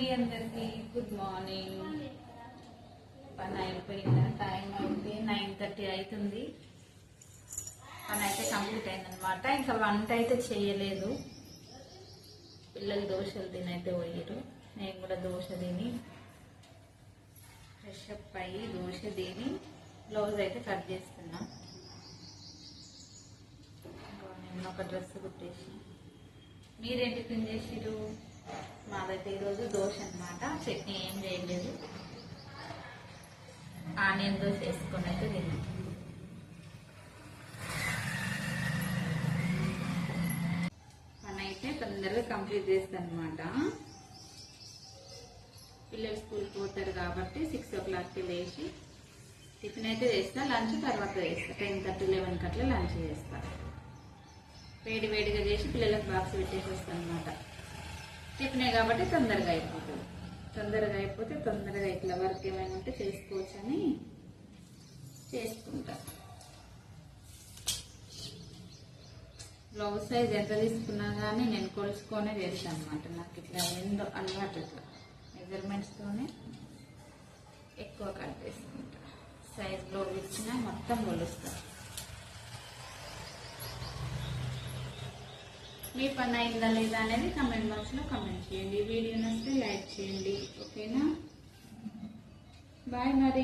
అండి అందరికి good morning. పని అయిపోయిందా? టైం అయితే 9:30 అవుతుంది. పని అయితే కంప్లీట్ అయిందనమాట. ఇంకా వంట అయితే చేయలేదు. పిల్లలు దోశలు తినైతే పోయారు. నేను కూడా దోశ తిని ఫ్రెష్ అప్ అయ్యి దోశ తిని బ్లౌజ్ అయితే కట్ చేస్తున్నా. నేను ఒక డ్రెస్ కుట్టేసి. మీరేం టిఫిన్ చేసిరు? మాదైతే ఈరోజు దోశ అనమాట. చట్నీ ఏం చేయలేదు. ఆనియన్ దోశ వేసుకొని అయితే తిన్నాం. పని అయితే తొందరగా కంప్లీట్ చేస్తాను అనమాట. పిల్లలు స్కూల్కి పోతారు కాబట్టి 6 o'clockకి లేచి టిఫిన్ అయితే చేస్తా. లంచ్ తర్వాత చేస్తా. 10:30, 11 అట్లా లంచ్ చేస్తా. వేడి వేడిగా చేసి పిల్లలకు బాక్స్ పెట్టేసి వస్తాను అనమాట. టిఫినే కాబట్టి తొందరగా అయిపోతుంది. తొందరగా అయిపోతే తొందరగా ఇట్లా వర్క్ ఏమైనా ఉంటే చేసుకోవచ్చు అని చేసుకుంటా. బ్లౌజ్ సైజ్ ఎంత తీసుకున్నా కానీ నేను కొలుసుకొనే చేస్తాను అనమాట. నాకు ఇట్లా ఎంతో అలవాటు. ఇట్లా మెజర్మెంట్స్తోనే ఎక్కువ కట్ చేసుకుంటా. సైజ్ బ్లౌజ్ ఇచ్చినా మొత్తం కొలుస్తా. మీ పని అయిందా లేదా అనేది కమెంట్ బాక్స్లో కమెంట్ చేయండి. వీడియో నచ్చితే లైక్ చేయండి. ఓకేనా? బాయ్ మరి.